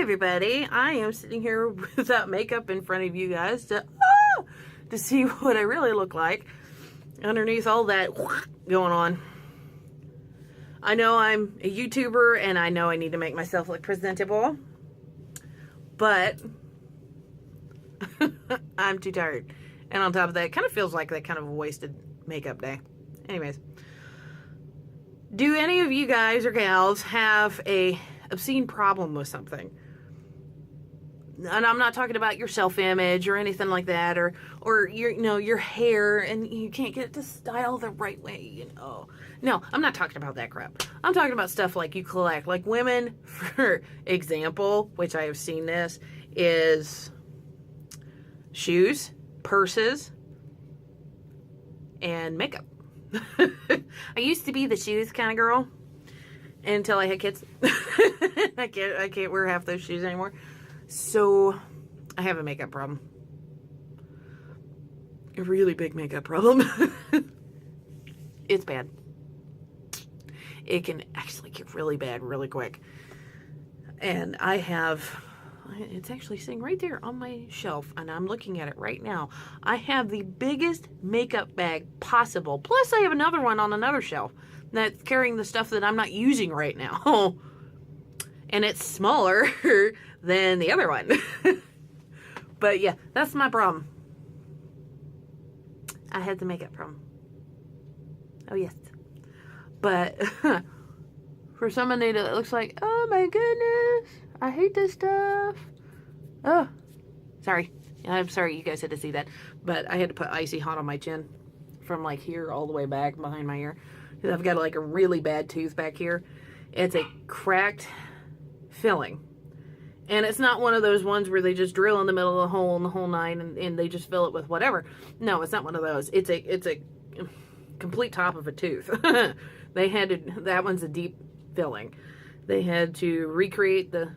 everybody. I am sitting here without makeup in front of you guys to see what I really look like underneath all that going on. I know I'm a YouTuber and I know I need to make myself look presentable, but I'm too tired. And on top of that, it kind of feels like that kind of a wasted makeup day. Anyways, do any of you guys or gals have a obscene problem with something? And I'm not talking about your self-image or anything like that, or your hair and you can't get it to style the right way, No, I'm not talking about that crap. I'm talking about stuff like you collect. Like women, for example, which I have seen this, is shoes, purses, and makeup. I used to be the shoes kind of girl until I had kids. I can't wear half those shoes anymore. So I have a makeup problem. A really big makeup problem. It's bad. It can actually get really bad really quick. And it's actually sitting right there on my shelf, and I'm looking at it right now. I have the biggest makeup bag possible. Plus, I have another one on another shelf that's carrying the stuff that I'm not using right now. And it's smaller than the other one. But yeah, that's my problem. I had the makeup problem. Oh, yes. But for somebody that looks like, oh my goodness, I hate this stuff. Oh, sorry. I'm sorry you guys had to see that. But I had to put icy hot on my chin from like here all the way back behind my ear. I've got like a really bad tooth back here. It's a cracked filling. And it's not one of those ones where they just drill in the middle of the hole and the whole nine and they just fill it with whatever. No, it's not one of those. It's a complete top of a tooth. That one's a deep filling. They had to recreate the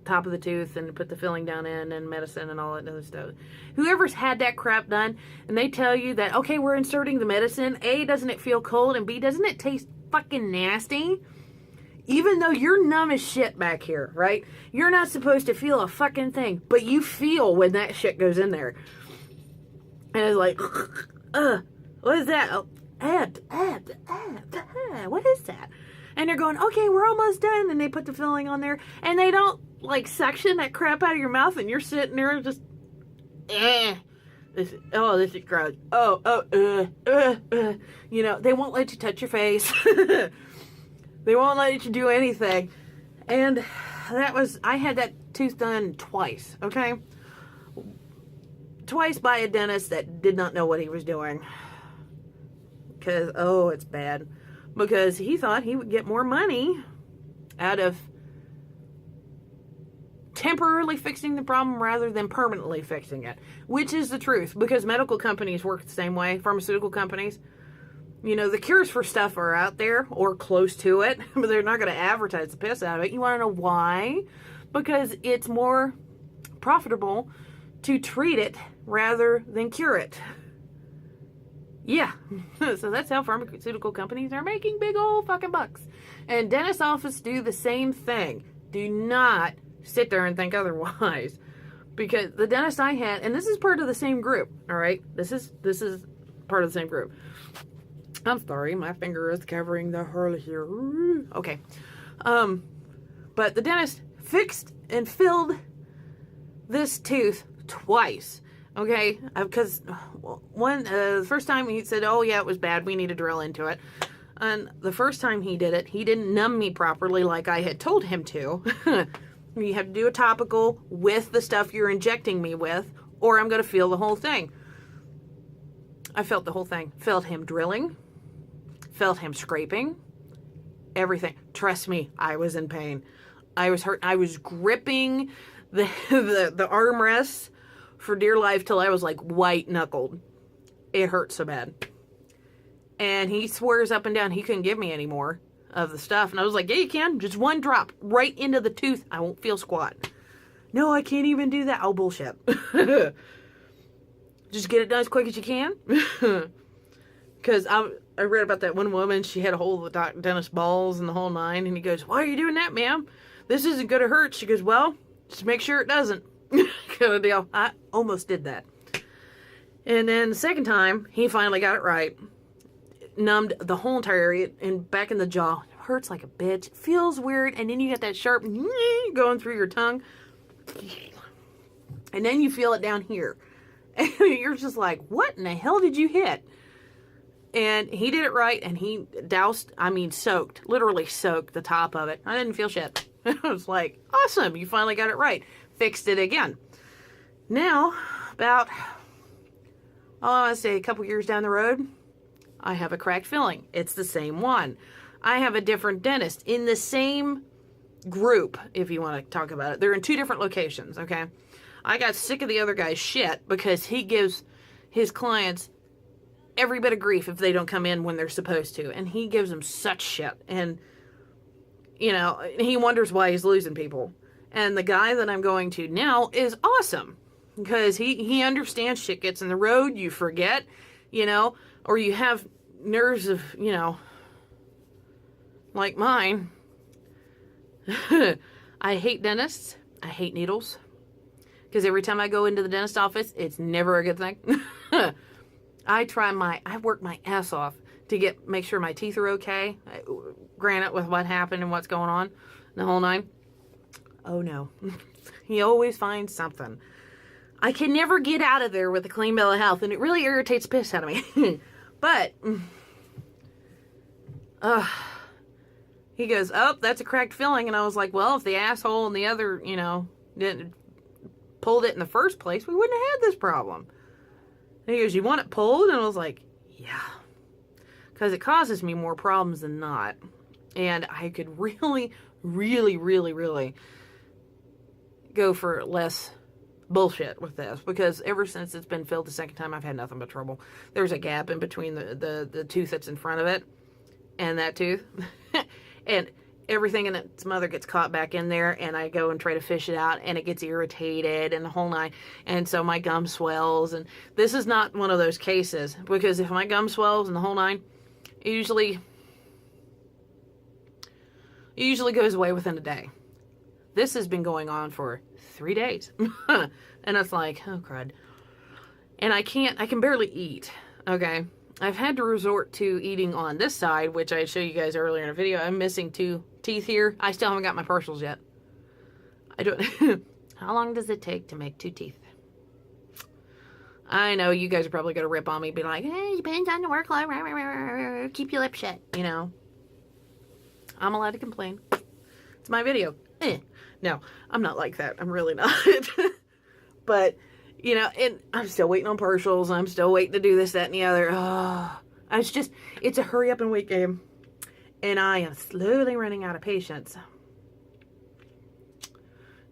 top of the tooth and put the filling down in and medicine and all that other stuff. Whoever's had that crap done and they tell you that, okay, we're inserting the medicine. A, doesn't it feel cold? And B, doesn't it taste fucking nasty? Even though you're numb as shit back here, right? You're not supposed to feel a fucking thing, but you feel when that shit goes in there. And it's like, what is that? Oh, what is that? And they're going, okay, we're almost done. And they put the filling on there. And they don't, like, suction that crap out of your mouth. And you're sitting there just, this is gross. They won't let you touch your face. They won't let you do anything. And I had that tooth done twice, okay? Twice by a dentist that did not know what he was doing. Because, it's bad. Because he thought he would get more money out of temporarily fixing the problem rather than permanently fixing it. Which is the truth. Because medical companies work the same way. Pharmaceutical companies. The cures for stuff are out there or close to it, but they're not going to advertise the piss out of it. You want to know why? Because it's more profitable to treat it rather than cure it. Yeah. So that's how pharmaceutical companies are making big old fucking bucks. And dentist office do the same thing. Do not sit there and think otherwise. Because the dentist I had, and this is part of the same group, all right? This is part of the same group. I'm sorry, my finger is covering the hole here. Okay. But the dentist fixed and filled this tooth twice. Okay? Because the first time he said, oh yeah, it was bad, we need to drill into it. And the first time he did it, he didn't numb me properly like I had told him to. You have to do a topical with the stuff you're injecting me with, or I'm going to feel the whole thing. I felt the whole thing. Felt him drilling. Felt him scraping. Everything. Trust me, I was in pain. I was hurt. I was gripping the armrests for dear life till I was like white knuckled. It hurt so bad. And he swears up and down he couldn't give me any more of the stuff. And I was like, yeah, you can. Just one drop right into the tooth. I won't feel squat. No, I can't even do that. Oh, bullshit. Just get it done as quick as you can. Because I read about that one woman. She had a hole of the dentist balls and the whole nine. And he goes, why are you doing that, ma'am? this isn't going to hurt. She goes, well, just make sure it doesn't. Kind of deal. I almost did that. And then the second time, he finally got it right. Numbed the whole entire area and back in the jaw. It hurts like a bitch. It feels weird. And then you get that sharp going through your tongue. And then you feel it down here. And you're just like, what in the hell did you hit? And he did it right. And he soaked, literally soaked the top of it. I didn't feel shit. I was like, awesome. You finally got it right. Fixed it again. Now, about, I want to say a couple years down the road, I have a cracked filling. It's the same one. I have a different dentist in the same group, if you want to talk about it. They're in 2 different locations, okay? I got sick of the other guy's shit because he gives his clients every bit of grief if they don't come in when they're supposed to. And he gives them such shit. And, you know, he wonders why he's losing people. And the guy that I'm going to now is awesome. Because he understands shit gets in the road, you forget, you know, or you have nerves of, you know, like mine. I hate dentists. I hate needles. Because every time I go into the dentist office, it's never a good thing. I work my ass off to make sure my teeth are okay. Granted, with what happened and what's going on, the whole 9. Oh no. He always finds something. I can never get out of there with a clean bill of health, and it really irritates the piss out of me. But, he goes, oh, that's a cracked filling. And I was like, well, if the asshole and the other, you know, didn't pulled it in the first place, we wouldn't have had this problem. And he goes, you want it pulled? And I was like, yeah. Because it causes me more problems than not. And I could really, really, really, really go for less bullshit with this, because ever since it's been filled the second time, I've had nothing but trouble. There's a gap in between the tooth that's in front of it and that tooth. And everything in its mother gets caught back in there, and I go and try to fish it out, and it gets irritated and the whole 9. And so my gum swells. And this is not one of those cases, because if my gum swells and the whole 9, it usually goes away within a day. This has been going on for 3 days. And it's like, oh crud. And I can barely eat. Okay. I've had to resort to eating on this side, which I showed you guys earlier in a video. I'm missing 2 teeth here. I still haven't got my partials yet. I don't. How long does it take to make 2 teeth? I know you guys are probably going to rip on me, be like, hey, depends on the workload. Keep your lip shut, you know. I'm allowed to complain. It's my video. No, I'm not like that. I'm really not. But, you know, and I'm still waiting on partials. I'm still waiting to do this, that, and the other. Oh, it's a hurry up and wait game. And I am slowly running out of patience.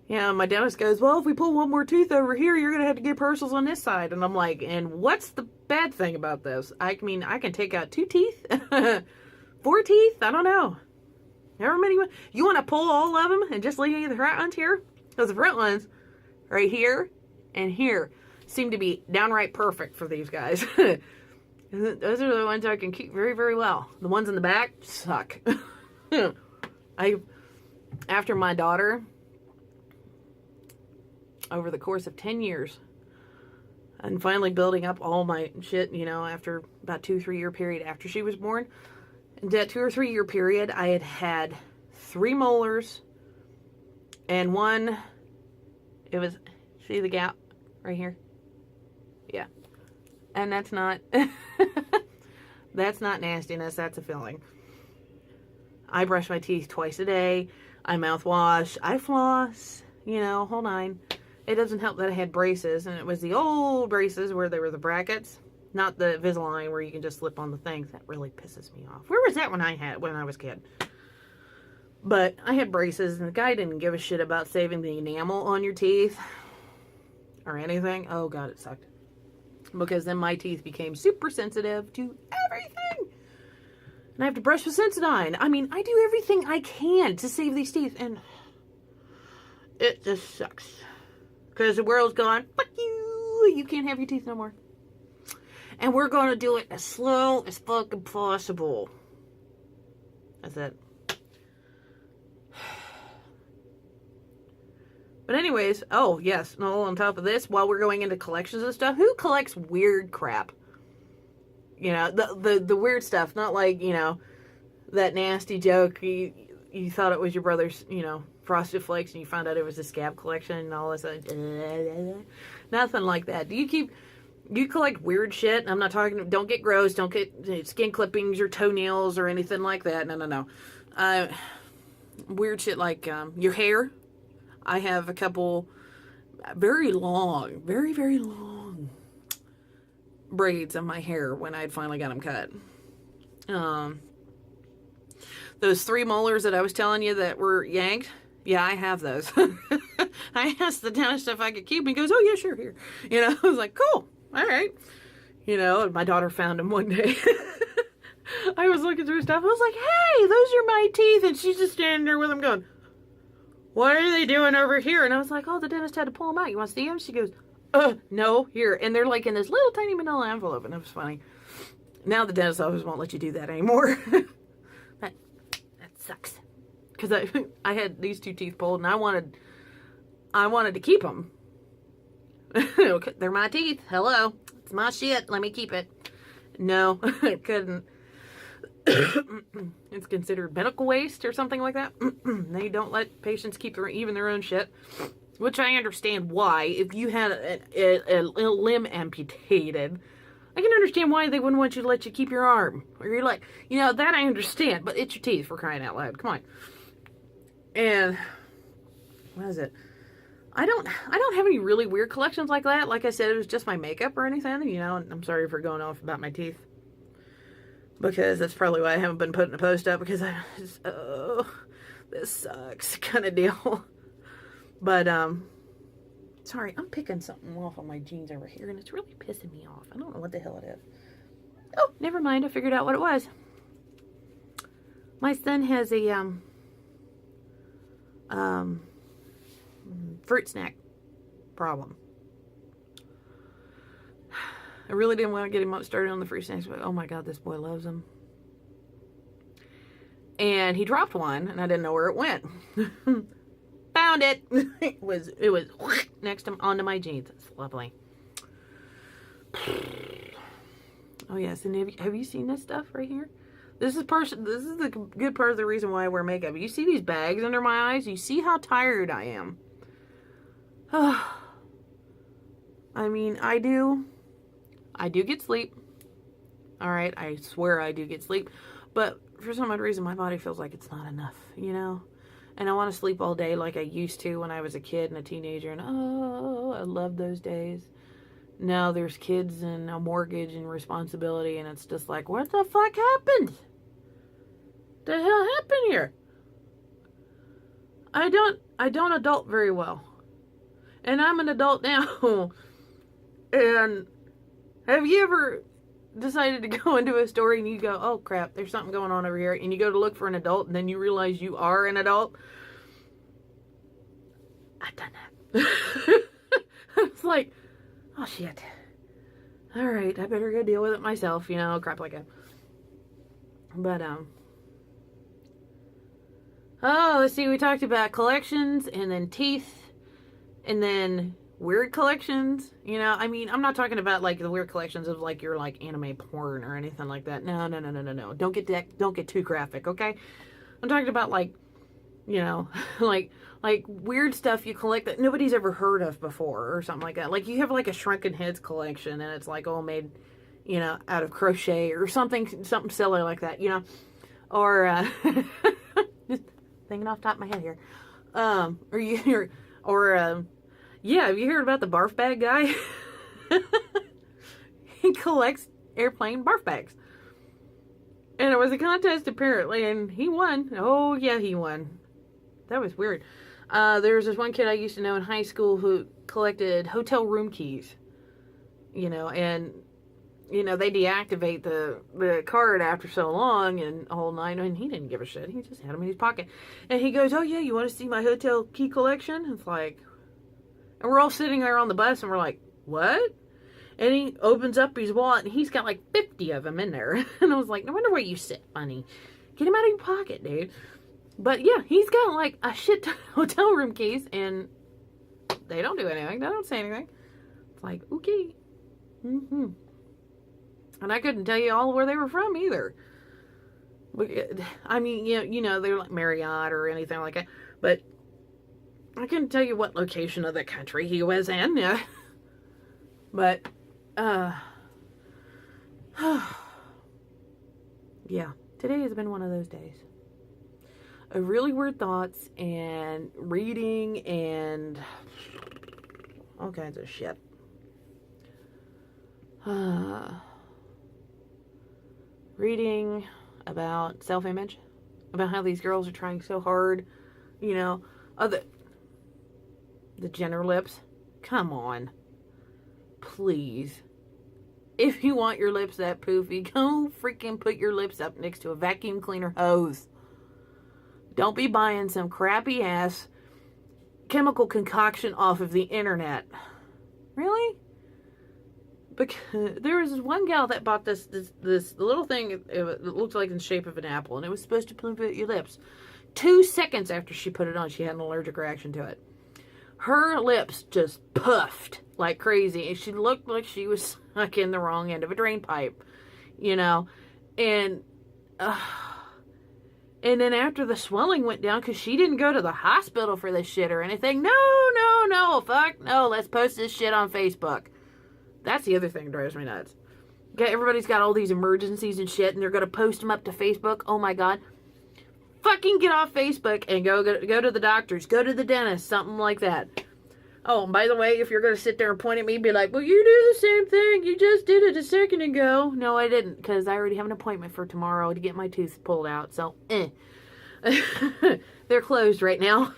Yeah, my dentist goes, well, if we pull one more tooth over here, you're going to have to get partials on this side. And I'm like, and what's the bad thing about this? I mean, I can take out 2 teeth, 4 teeth. I don't know. However many. You want to pull all of them and just leave the front ones here? Because the front ones right here and here seem to be downright perfect for these guys. Those are the ones I can keep very, very well. The ones in the back suck. After my daughter, over the course of 10 years, and finally building up all my shit, you know, after about 2-3 year period after she was born. In that 2 or 3 year period, I had 3 molars and one, it was, see the gap right here? Yeah. And that's not, that's not nastiness, that's a filling. I brush my teeth twice a day. I mouthwash. I floss. You know, whole 9. It doesn't help that I had braces, and it was the old braces where they were the brackets, not the Invisalign where you can just slip on the things. That really pisses me off. Where was that when I was a kid? But I had braces, and the guy didn't give a shit about saving the enamel on your teeth or anything. Oh God, it sucked. Because then my teeth became super sensitive to everything. And I have to brush with Sensodyne. I mean, I do everything I can to save these teeth, and it just sucks. Because the world's gone, fuck you, you can't have your teeth no more. And we're going to do it as slow as fucking possible. That's it. But anyways, oh yes, no, on top of this, while we're going into collections and stuff, who collects weird crap? You know, the weird stuff, not like, you know, that nasty joke, you thought it was your brother's, you know, Frosted Flakes and you found out it was a scab collection and all this. Nothing like that. You collect weird shit. I'm not talking, don't get gross, don't get skin clippings or toenails or anything like that. No. Weird shit like your hair. I have a couple very long, very, very long braids of my hair when I'd finally got them cut. Those 3 molars that I was telling you that were yanked, yeah, I have those. I asked the dentist if I could keep them. He goes, oh, yeah, sure, here. You know, I was like, cool, all right. You know, and my daughter found them one day. I was looking through stuff. I was like, hey, those are my teeth. And she's just standing there with them going, what are they doing over here? And I was like, oh, the dentist had to pull them out. You want to see them? She goes, no, here. And they're like in this little tiny manila envelope. And it was funny. Now the dentist office won't let you do that anymore. that sucks. Because I had these 2 teeth pulled and I wanted to keep them. They're my teeth. Hello. It's my shit. Let me keep it. No, I couldn't. It's considered medical waste or something like that. They don't let patients keep even their own shit, which I understand why. If you had a limb amputated, I can understand why they wouldn't want you to let you keep your arm or your leg. You know, that I understand, but it's your teeth, for crying out loud. Come on. And what is it? I don't have any really weird collections like that. Like I said, it was just my makeup or anything. You know, I'm sorry for going off about my teeth. Because that's probably why I haven't been putting a post up. Because I just, oh, this sucks kind of deal. But, sorry, I'm picking something off on my jeans over here. And it's really pissing me off. I don't know what the hell it is. Oh, never mind. I figured out what it was. My son has a, fruit snack problem. I really didn't want to get him started on the fruit snacks, but oh my god, this boy loves them. And he dropped one, and I didn't know where it went. Found it. It was next to onto my jeans. It's lovely. Oh yes, and have you seen this stuff right here? This is the good part of the reason why I wear makeup. You see these bags under my eyes? You see how tired I am. I mean, I do get sleep. Alright, I swear I do get sleep. But for some odd reason, my body feels like it's not enough, you know? And I want to sleep all day like I used to when I was a kid and a teenager. And oh, I love those days. Now there's kids and a mortgage and responsibility. And it's just like, what the fuck happened? The hell happened here? I don't adult very well. And I'm an adult now. And have you ever decided to go into a store and you go, oh crap, there's something going on over here, and you go to look for an adult and then you realize you are an adult? I've done that. It's like, oh shit. Alright, I better go deal with it myself, you know, crap like that. But, oh, let's see, we talked about collections and then teeth and then weird collections, you know. I mean, I'm not talking about like the weird collections of like your like anime porn or anything like that. No. Don't get too graphic, okay? I'm talking about like, you know, like weird stuff you collect that nobody's ever heard of before or something like that. Like you have like a Shrunken Heads collection and it's like all made, you know, out of crochet or something silly like that, you know. Or just thinking off the top of my head here. Yeah, have you heard about the barf bag guy? He collects airplane barf bags. And it was a contest apparently, and he won. Oh yeah, he won. That was weird. There was this one kid I used to know in high school who collected hotel room keys. You know, and you know, they deactivate the card after so long and a whole night, and he didn't give a shit. He just had them in his pocket. And he goes, oh yeah, you want to see my hotel key collection? It's like, and we're all sitting there on the bus and we're like, what? And he opens up his wallet and he's got like 50 of them in there. And I was like, no wonder where you sit, funny. Get him out of your pocket, dude. But yeah, he's got like a shit ton of hotel room keys, and They don't do anything. They don't say anything. It's like, okay. Mm-hmm. And I couldn't tell you all where they were from either. I mean, they're like Marriott or anything like that. But I couldn't tell you what location of the country he was in. Yeah. But, yeah, today has been one of those days. Really weird thoughts and reading and all kinds of shit. Reading about self-image, about how these girls are trying so hard, the Jenner lips. Come on. Please. If you want your lips that poofy, go freaking put your lips up next to a vacuum cleaner hose. Don't be buying some crappy ass chemical concoction off of the internet. Really? Because there was this one gal that bought this little thing. It looked like in the shape of an apple, and it was supposed to plump out your lips. 2 seconds after she put it on, she had an allergic reaction to it. Her lips just puffed like crazy, and she looked like she was stuck in the wrong end of a drain pipe, and then after the swelling went down, because she didn't go to the hospital for this shit or anything. No, fuck no, let's post this shit on Facebook. That's the other thing that drives me nuts. Okay, everybody's got all these emergencies and shit, and they're going to post them up to Facebook. Oh my God. Fucking get off Facebook and go to the doctors, go to the dentist, something like that. Oh, and by the way, if you're going to sit there and point at me and be like, well, you do the same thing. You just did it a second ago. No, I didn't, because I already have an appointment for tomorrow to get my tooth pulled out. So, they're closed right now,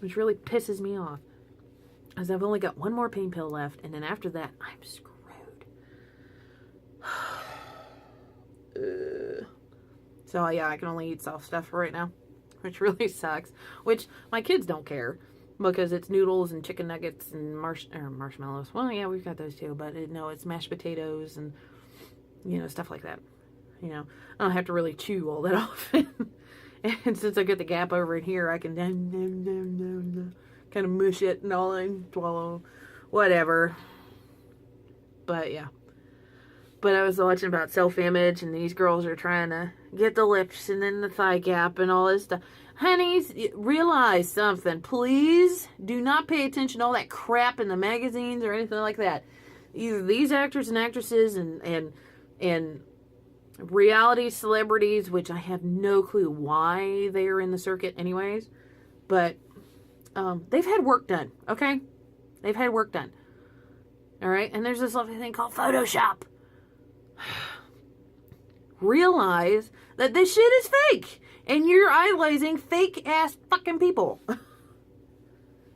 which really pisses me off, because I've only got one more pain pill left, and then after that, I'm screwed. So, yeah, I can only eat soft stuff for right now, which really sucks, which my kids don't care. Because it's noodles and chicken nuggets and marshmallows. Well, yeah, we've got those too. But no, it's mashed potatoes and, stuff like that. I don't have to really chew all that often. And since I get the gap over in here, I can kind of mush it and all and swallow. Whatever. But, yeah. But I was watching about self-image, and these girls are trying to get the lips and then the thigh gap and all this stuff. Honeys, realize something. Please do not pay attention to all that crap in the magazines or anything like that. Either these actors and actresses and reality celebrities, which I have no clue why they are in the circuit anyways, but they've had work done, okay? They've had work done. All right? And there's this lovely thing called Photoshop. Realize that this shit is fake. And you're idolizing fake-ass fucking people.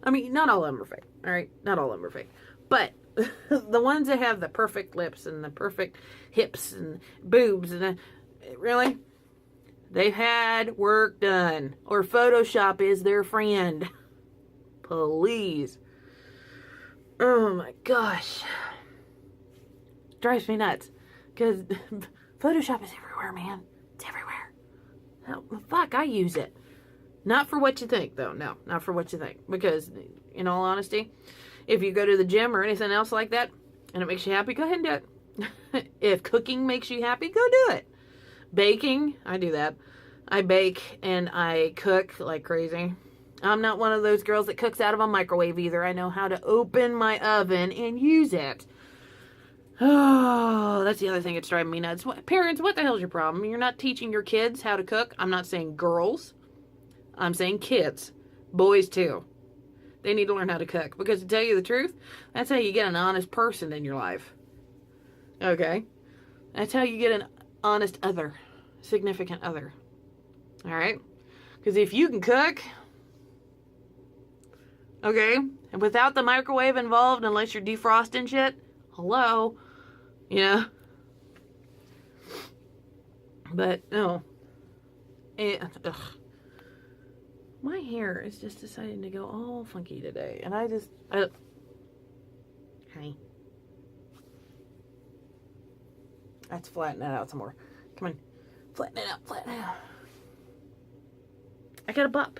I mean, not all of them are fake, all right? Not all of them are fake. But the ones that have the perfect lips and the perfect hips and boobs, and really? They've had work done. Or Photoshop is their friend. Please. Oh, my gosh. Drives me nuts. Because Photoshop is everywhere, man. It's everywhere. Oh, fuck, I use it. Not for what you think, though. No, not for what you think. Because, in all honesty, if you go to the gym or anything else like that, and it makes you happy, go ahead and do it. If cooking makes you happy, go do it. Baking, I do that. I bake and I cook like crazy. I'm not one of those girls that cooks out of a microwave either. I know how to open my oven and use it. Oh, that's the other thing that's driving me nuts. Parents, what the hell's your problem? You're not teaching your kids how to cook. I'm not saying girls. I'm saying kids. Boys, too. They need to learn how to cook. Because to tell you the truth, that's how you get an honest person in your life. Okay? That's how you get an honest other. Significant other. Alright? Because if you can cook, okay, and without the microwave involved, unless you're defrosting shit, hello? Yeah. But, no. My hair is just deciding to go all funky today. And honey. Let's flatten that out some more. Come on. Flatten it out, flatten it out. I got a bop.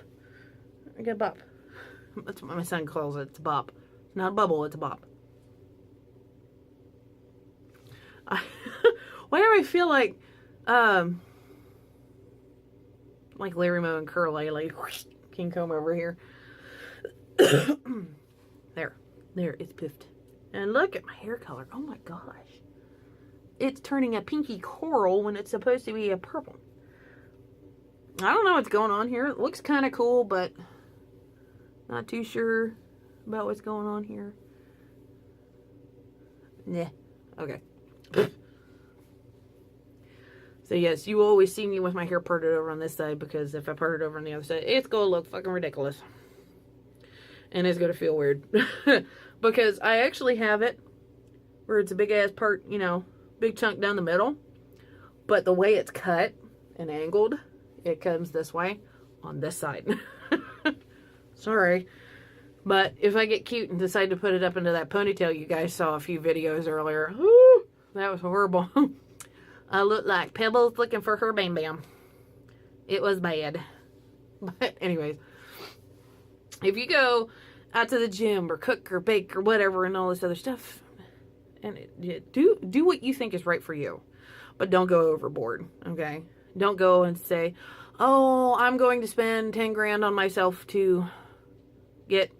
That's what my son calls it. It's a bop. It's not a bubble, it's a bop. Whenever I feel like Larry Moe and Curly, like King Comb over here. There, it's piffed. And look at my hair color. Oh my gosh. It's turning a pinky coral when it's supposed to be a purple. I don't know what's going on here. It looks kind of cool, but not too sure about what's going on here. Nah. Okay. So yes, you always see me with my hair parted over on this side, because if I part it over on the other side, it's going to look fucking ridiculous. And it's going to feel weird. Because I actually have it where it's a big ass part, you know, big chunk down the middle. But the way it's cut and angled, it comes this way on this side. Sorry. But if I get cute and decide to put it up into that ponytail you guys saw a few videos earlier, whoo, that was horrible. I looked like Pebbles looking for her Bam Bam. It was bad. But anyways, if you go out to the gym or cook or bake or whatever and all this other stuff, and do what you think is right for you, but don't go overboard. Okay, don't go and say, oh, I'm going to spend 10 grand on myself to get,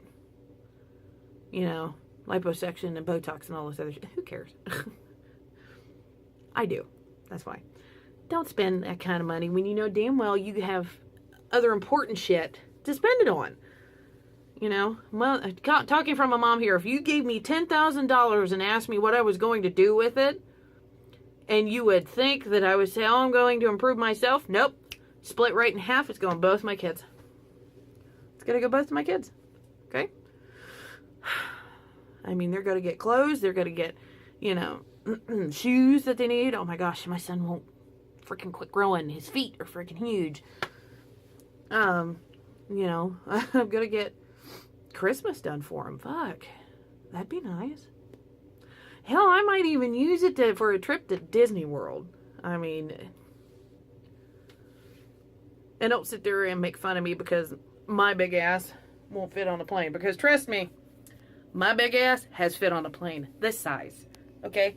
you know, liposuction and Botox and all this other shit. Who cares? I do. That's why. Don't spend that kind of money when you know damn well you have other important shit to spend it on. You know, well, talking from a mom here, if you gave me $10,000 and asked me what I was going to do with it, and you would think that I would say, oh, I'm going to improve myself. Nope. Split right in half. It's going both my kids. It's going to go both to my kids. Okay? I mean, they're going to get clothes. They're going to get, you know, shoes that they need. Oh my gosh, my son won't freaking quit growing. His feet are freaking huge. You know, I'm gonna get Christmas done for him. Fuck, that'd be nice. Hell, I might even use it for a trip to Disney World. I mean, and don't sit there and make fun of me because my big ass won't fit on a plane. Because trust me, my big ass has fit on a plane this size. Okay?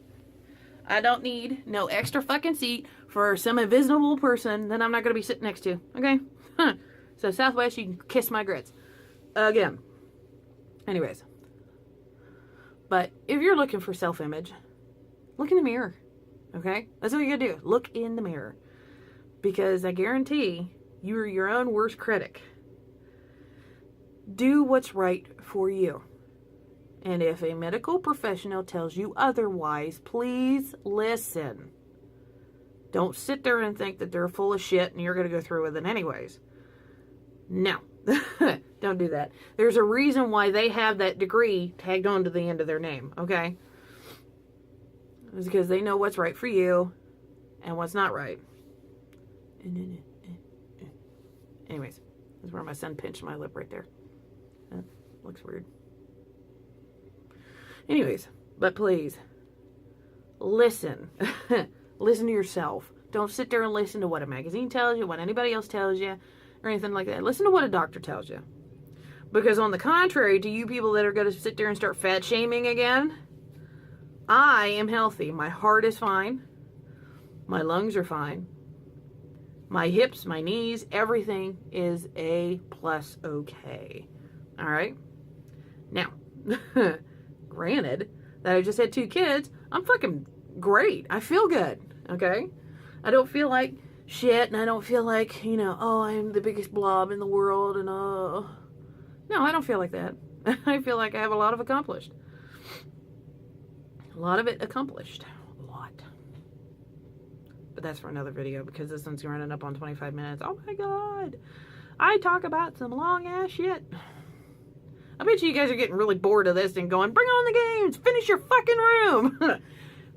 I don't need no extra fucking seat for some invisible person that I'm not going to be sitting next to. Okay? Huh. So Southwest, you can kiss my grits. Again. Anyways. But if you're looking for self-image, look in the mirror. Okay? That's what you got to do. Look in the mirror. Because I guarantee you are your own worst critic. Do what's right for you. And if a medical professional tells you otherwise, please listen. Don't sit there and think that they're full of shit and you're going to go through with it anyways. No. Don't do that. There's a reason why they have that degree tagged on to the end of their name, okay? It's because they know what's right for you and what's not right. Anyways, that's where my son pinched my lip right there. That looks weird. Anyways, but please, listen. Listen to yourself. Don't sit there and listen to what a magazine tells you, what anybody else tells you, or anything like that. Listen to what a doctor tells you. Because on the contrary to you people that are going to sit there and start fat shaming again, I am healthy. My heart is fine. My lungs are fine. My hips, my knees, everything is A+ okay. All right? Now, granted that I just had 2 kids, I'm fucking great. I feel good, okay? I don't feel like shit, and I don't feel like, you know, oh, I'm the biggest blob in the world, and no, I don't feel like that. I feel like I have a lot of accomplished. A lot of it accomplished. A lot. But that's for another video, because this one's running up on 25 minutes. Oh my god. I talk about some long ass shit. I bet you guys are getting really bored of this and going, bring on the games, finish your fucking room.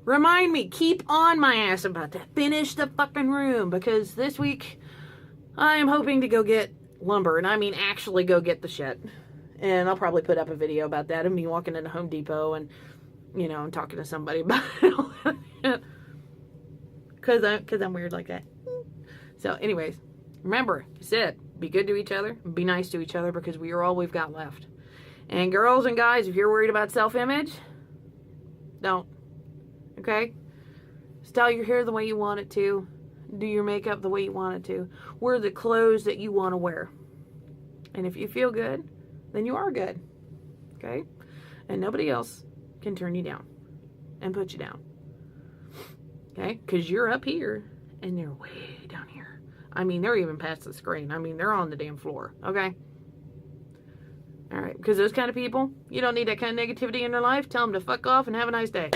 Remind me, keep on my ass about that. Finish the fucking room, because this week I am hoping to go get lumber, and I mean actually go get the shit. And I'll probably put up a video about that of me walking into Home Depot and, you know, and talking to somebody about it. Because I'm weird like that. So anyways, remember, I said, be good to each other, be nice to each other, because we are all we've got left. And girls and guys, if you're worried about self-image, don't. Okay? Style your hair the way you want it to. Do your makeup the way you want it to. Wear the clothes that you want to wear. And if you feel good, then you are good. Okay? And nobody else can turn you down and put you down. Okay? Because you're up here and they're way down here. I mean, they're even past the screen. I mean, they're on the damn floor. Okay? All right. Because those kind of people, you don't need that kind of negativity in their life. Tell them to fuck off and have a nice day.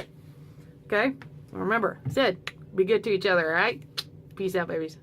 Okay? Remember, I said, be good to each other, all right? Peace out, babies.